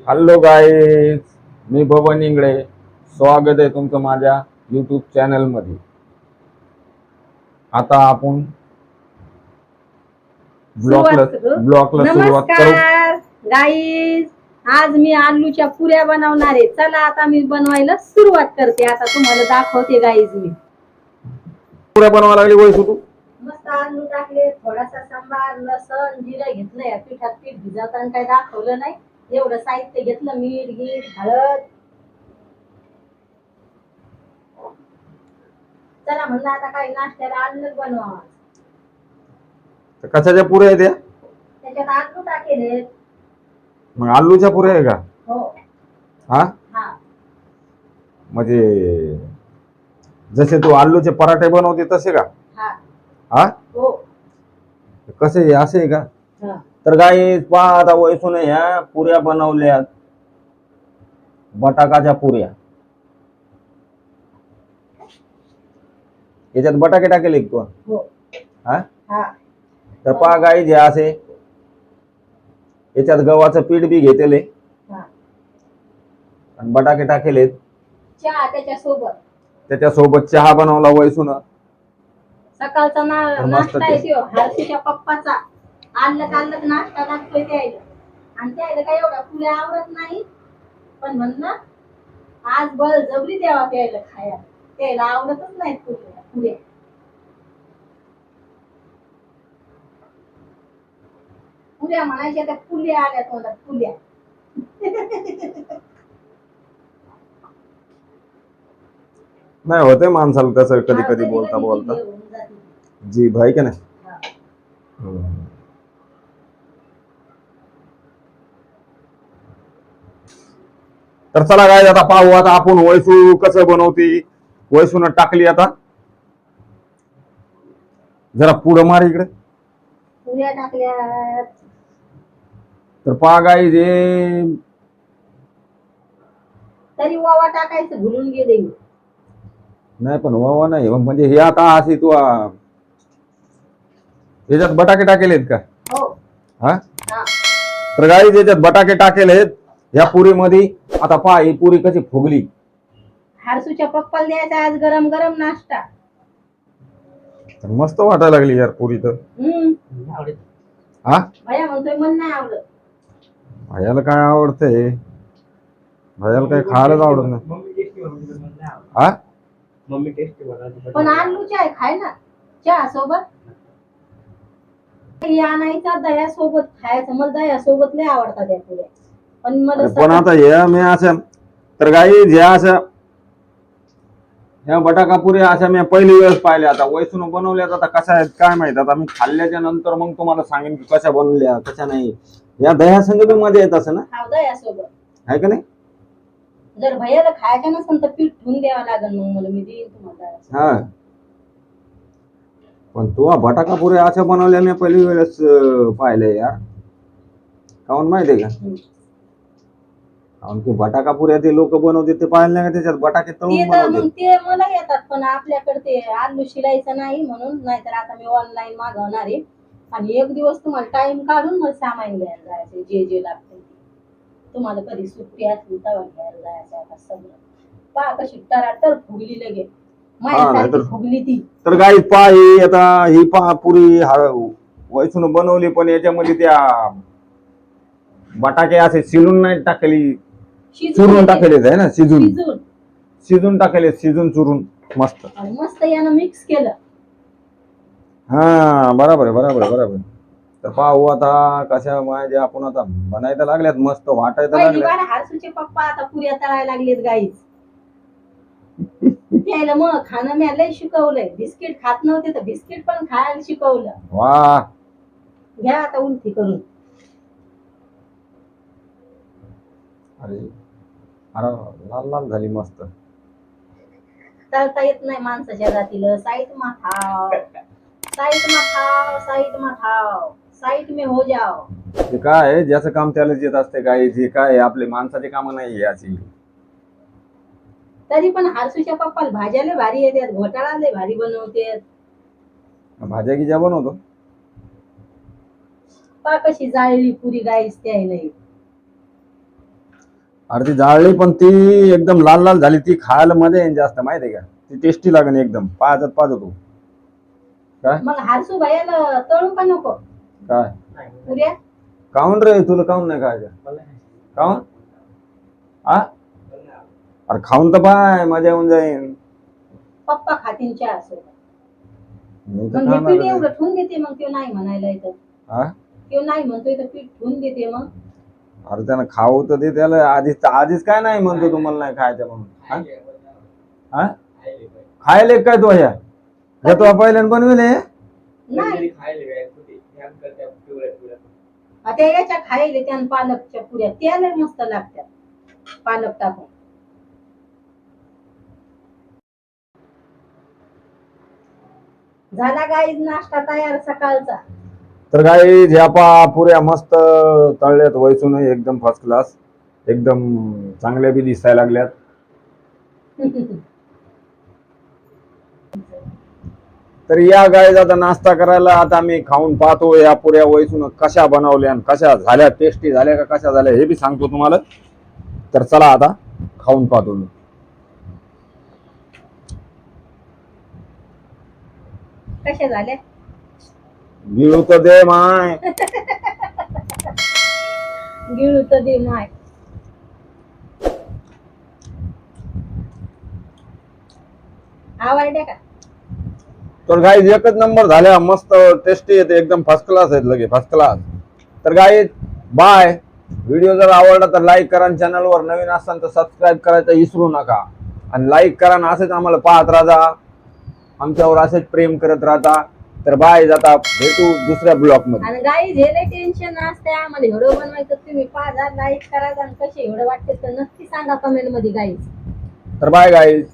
Hello guys, मी भवन इंगळे. स्वागत आहे तुमचं माझ्या यूट्यूब चॅनलमध्ये. आता आपण ब्लॉकला सुरुवात करू. नमस्कार गाईज, आज मी आलूच्या पुऱ्या बनवणार आहे. चला आता मी बनवायला सुरुवात करते. आता तुम्हाला दाखवते गाईज. मी पुऱ्या बनवायला लागली वैसू तू? मस्त आलू टाकले, थोडासा सांबार, लसण, जिरं घेतलं. या पिठात पीठ भिजवताना काही दाखवलं नाही. एवढं साहित्य घेतलं: मीठ, गीठ, हळद. चला म्हणलं आता काही नाश्त्याला आलूच बनवावं. कशाच्या पुऱ्या आहेत त्या? त्याच्यात आलू टाकेले. मग आलूच्या पुऱ्या आहे का? हो. हा, म्हणजे जसे तू आलूचे पराठे बनवते तसे का? हा, हो. कसे असे आहे का? तर गाईज पहा, आता वैसून ह्या पुऱ्या बनवल्यात, बटाकाच्या पुऱ्या. याच्यात बटाके टाकेले तू? हा, तर पहा गाईज, हे असे याच्यात गव्हाचं पीठ बी घेतले आणि बटाके टाकेलेत. चहा त्याच्यासोबत चहा बनवला वैसून. सकाळचा नाश्ता आहे हर्षीच्या पप्पाचा. आल्लक नाश्ता लागतोय त्याला. आणि त्याला काही एवढा पुऱ्या आवडत नाही, पण म्हणलं आज बळजबरी द्यावा त्याला खायला. त्याला आवडतच नाहीत पुऱ्या. पुऱ्या म्हणायच्या त्या पुल्या आल्या तोंडात, पुल्या. नाही होते माणसाला तसं कधी कधी बोलता बोलता जी भाई का नाही. तर चला काय, आता पाहू आता आपण वैसू कसं बनवते. वैसून टाकली, आता जरा पुढं मार इकडे. पुऱ्या टाकल्या तर पहा गाई, जे तरी ओवा टाकायचं भुलून गेले मी. नाही, पण वावा नाही म्हणजे हे आता अशी तू याच्यात बटाके टाकेलेत का? हो. हा, तर गाई याच्यात बटाके टाकेलेत या पुरीमध्ये. आता पहा ही पुरी कशी फुगली. हर्षूच्या पप्पाला द्यायचा आज गरम गरम नाश्ता. तर मस्त वाटायला लागली यार पुरी तर. हा, भैया म्हणतोय मला नाही आवडत. भैयाला काय आवडतंय? भैयाला काही खायलाच आवडत नाही. हा, पण आलू चाय खाय ना, चहा सोबत आणायचा, दह्या सोबत खायचं. मला दह्या सोबत लय आवडतात त्या पुऱ्या. पण मला पण आता हे मी असं, तर गाई ज्या असं ह्या बटाका पुऱ्या अशा मी पहिली वेळेस पाहिल्या. आता वैसून बनवल्यात, आता कशा आहेत काय माहित. आता मी खाल्ल्याच्या नंतर मग तुम्हाला सांगेन की कशा बनवल्या कशा नाही. या दह्या संग बी मजा येत असं ना, दह्या सोबत आहे का नाही? जर भैयाला खायचं नसेल तर पीठ ठेवून द्यावं लागेल, मग मला मी देईन तुम्हाला. हा, पण तू बटाका पुऱ्या अशा बनवल्या मी पहिली वेळेस पाहिल्या यार. काऊन माहितीये का? की बटाका पुऱ्या ते लोक बनवते ते पाहिलं नाही का, त्याच्यात बटाके तळून बनवते. ते मला येतात, पण आपल्याकडे ते आलू शिलायचं नाही म्हणून. नाहीतर आता मी ऑनलाईन मागवणार आहे. आणि एक दिवस तुम्हाला टाइम काढून मला सामान घ्यायला जायचं, जे जे लागतं. तुम्हाला कधी सुट्टी असली तेव्हा घ्यायला जायचं. आता सगळं पहा कशी टराटर फुगली लगे. माझ्यासारखी फुगली ती. तर गाई पहा, ही आता ही पहा पुरी वैसून बनवली, पण याच्यामध्ये त्या बटाके असे शिजून नाही टाकली, चुरून टाकलेत आहे ना. शिजून टाकले, शिजून चुरून मस्त मस्त यानं मिक्स केलं. हा, बरोबर आहे. तर पाहू आता कशा माझ्या आपण आता बनायला लागल्यात, मस्त वाटायला लागल्यात. हर्षूचे पप्पा आता पुऱ्या तळायला लागलेत गाईच. त्याला मग खाणं मी लय शिकवलंय. बिस्किट खात नव्हते तर बिस्किट पण खायला शिकवलं. वा, घ्या आता उलटी करून. अरे अरे, लाल लाल झाली मस्त. तळता येत नाही माणसाच्या जातीला. साईड मा खाव, साईड में हो जाओ. ते काय आहे, ज्याचं काम त्यालाच येत असते. काय जे काय आपले माणसाचे काम नाही याची. तरी पण हर्षूच्या पप्पाला भाज्या लय भारी येतात, घोटाळा लय भारी बनवतात. भाज्या गिज्या बनवतो. पा कशी जाळली पुरी गाईच त्या नाही. अरे ती जाळली पण ती एकदम लाल लाल झाली, ती खायला मजा येईल जास्त, माहिती आहे का? ती टेस्टी लागेल एकदम, पाहत तू काय. मग हरसू भैयाला तळू का नको काय पुऱ्या? काऊन रे, तुला काऊन नाही खायचं? काऊन? आ अरे खाऊन तर पाय, मजा येऊन जाईल. पप्पा खातीन चहा सोबत. मी तर मग हे पीठ खाणार एवढं ठेवून देते, मग तो नाही म्हणायला येतं. हा तो नाही म्हणतोय तर पीठ ठेवून देते मग. अरे त्यानं खाऊ तर दे त्याला, आधीच काय नाही म्हणतो तुम्हाला नाही खायचं म्हणून. हा? हा? खायले काय तो ह्या हे तो पहिल्यानं बनविले? नाही आता याच्या खायले त्यानं पालकच्या पुऱ्या त्याला मस्त लागतात, पालक टाकून. झाला गाईज नाश्ता तयार सकाळचा. तर काही ह्या पुऱ्या मस्त तळल्यात वैसून, एकदम फर्स्ट क्लास, एकदम चांगल्या बी दिसायला लागल्यात. तर या गाईज आता नाश्ता करायला, आता मी खाऊन पाहतो या पुऱ्या वैसून कशा बनवल्या आणि कशा झाल्या, टेस्टी झाल्या का कशा झाल्या हे बी सांगतो तुम्हाला. तर चला आता खाऊन पाहतो मी. कशा झाल्या? गिळू तर दे माय. गिळू तर दे माय. आवडल्या का? तर गाईज एकच नंबर झाल्या, मस्त टेस्टी येते, एकदम फर्स्ट क्लास आहेत, लगे फर्स्ट क्लास. तर गाईज बाय. व्हिडिओ जर आवडला तर लाईक करा, चॅनलवर नवीन असाल तर सबस्क्राईब करायचं विसरू नका. आणि लाईक करा आणि असेच आम्हाला पाहत राहा, आमच्यावर असेच प्रेम करत राहता. तर बाय, जाता भेटू दुसऱ्या ब्लॉग मध्ये. आणि गाईज हे टेन्शन असते आम्हाला व्हिडिओ बनवायचं, तुम्ही 5000 लाईक करा आणि कसे व्हिडिओ वाटते तर नक्की सांगा कमेंट मध्ये गाईज. तर बाय गाईज.